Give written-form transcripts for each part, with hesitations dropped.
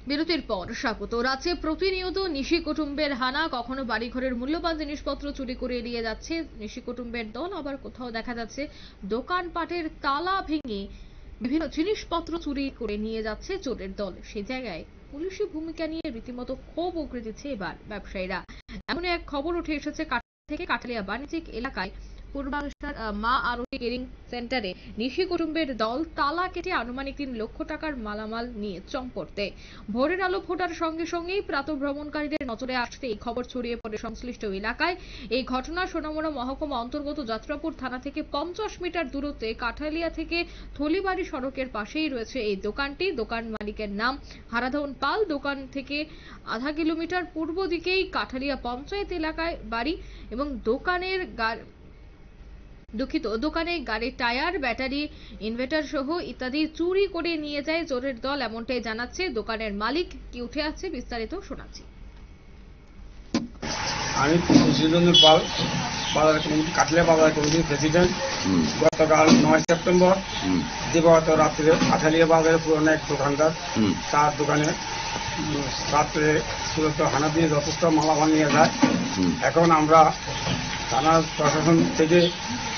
বিরতির পর স্বাগত। রাজ্যে প্রতিনিয়ত নিশি কুটুম্বের হানা, কখনো বাড়িঘরের মূল্যবান জিনিসপত্র চুরি করে নিয়ে যাচ্ছে নিশি কুটুম্বের দল, আবার কোথাও দেখা যাচ্ছে দোকানপাটের তালা ভেঙে বিভিন্ন জিনিসপত্র চুরি করে নিয়ে যাচ্ছে চোরের দল। সে জায়গায় পুলিশি ভূমিকা নিয়ে রীতিমতো ক্ষোভ উগরে দিচ্ছে এবার ব্যবসায়ীরা। এমন এক খবর উঠে এসেছে থেকে কাঠালিয়া বাণিজ্যিক এলাকায় পূর্বাংশার মা আরতি কেরিং সেন্টারে নিশি কুটুম্বের দল তালা কেটে আনুমানিক 3 লক্ষ টাকার মালামাল নিয়ে চম্পট দেয়। ভোরের আলো ফোটার সঙ্গে সঙ্গেই প্রাতঃভ্রমণকারীদের নজরে আসতে এই খবর ছড়িয়ে পড়ে সংশ্লিষ্ট এলাকায়। এই ঘটনা সোনামুড়া মহকুমা অন্তর্গত যাত্রাপুর থানা থেকে 50 মিটার দূরত্বে কাঠালিয়া থেকে থলিবাড়ি সড়কের পাশেই রয়েছে এই দোকানটি। দোকান মালিকের নাম হারাধন পাল। দোকান থেকে আধা কিলোমিটার পূর্ব দিকেই কাঠালিয়া পঞ্চায়েত এলাকায় বাড়ি এবং দোকানে গাড়ির টায়ার, ব্যাটারি, ইনভার্টার সহ ইত্যাদি চুরি করে নিয়ে যায় চোরের দল, এমনটাই জানাচ্ছে দোকানের মালিক। কি উঠে আছে বিস্তারিত শোনাচ্ছি। আমি সুশীলচন্দ্র পাল, বাজার কমিটি, কাঠালিয়া বাজার কমিটির প্রেসিডেন্ট। গতকাল 9 সেপ্টেম্বর দিবাগত রাত্রে কাঠালিয়া বাজারের পুরনো এক দোকানদার, তার দোকানে রাত্রে সুরত হানা দিয়ে যথেষ্ট মালামাল নিয়ে যায়। এখন আমরা থানার প্রশাসন থেকে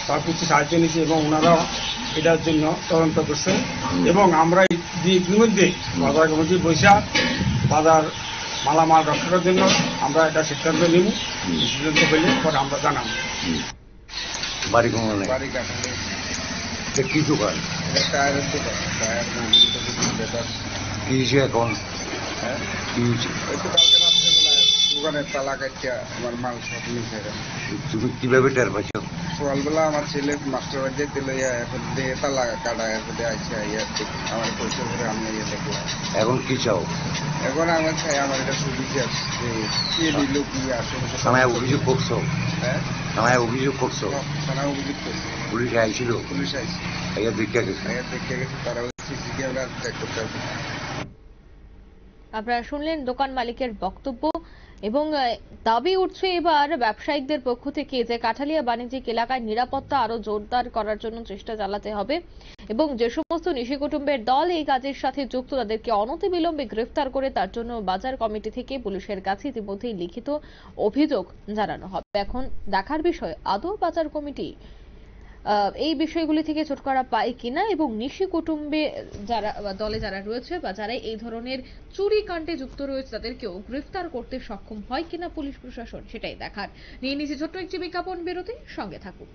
সব কিছু সাহায্য নিচ্ছি এবং ওনারাও এটার জন্য তদন্ত করছে এবং আমরা ইতিমধ্যে বাজার কমিটি বৈশাখ বাজার মালামাল রক্ষার জন্য আমরা এটা সিদ্ধান্ত নিব। সিদ্ধান্ত হলে পরে আমরা জানাবো। বাড়ি কি দোকান? টায়ারের দোকান, টায়ার কি হয়েছে এখন? কি হয়েছে? কালকে রাত্রেবেলা দোকানের তালা কাটিয়া আমার মাল সব নিচে। তুমি কিভাবে টের পাচ্ছ? সকালবেলা আমার ছেলে মাস্টার বাড়ি যেতে লইয়া এখন দিয়ে তালা কাটা এরপরে আসছে আমার পয়সা করে আমি দেখলাম। এখন কি চাও? এখন আমার চাই আমার এটা সুবিধা কে দিল কি আসলে। থানায় অভিযোগ করছো? হ্যাঁ, থানায় অভিযোগ করছো? থানায় অভিযোগ করছে। পুলিশ আইছিল? পুলিশ আইছে, দেখে গেছে। দেখে গেছে, তারা সিসি ক্যামেরা চেক করতে হবে। আপনারা শুনলেন দোকান মালিকের বক্তব্য এবং দাবি উঠছে এবার ব্যবসায়িকদের পক্ষ থেকে যে কাঠালিয়া বাণিজ্যিক এলাকায় নিরাপত্তা আরো জোরদার করার জন্য চেষ্টা চালাতে হবে এবং যে সমস্ত নিশি কুটুম্বের দল এই কাজের সাথে যুক্ত তাদেরকে অনতিবিলম্বে গ্রেফতার করে তার জন্য বাজার কমিটি থেকে পুলিশের কাছে ইতিমধ্যেই লিখিত অভিযোগ জানানো হবে। এখন দেখার বিষয় আদৌ বাজার কমিটি এই বিষয়গুলি থেকে ছুটকারা পায় কিনা এবং নিশি কুটুম্বে যারা দলে যারা রয়েছে বা যারা এই ধরনের চুরি কাণ্ডে যুক্ত রয়েছে তাদেরকেও গ্রেফতার করতে সক্ষম হয় কিনা পুলিশ প্রশাসন, সেটাই দেখার। নিয়ে নিচে ছোট্ট একটি বিজ্ঞাপন বিরতি, সঙ্গে থাকুন।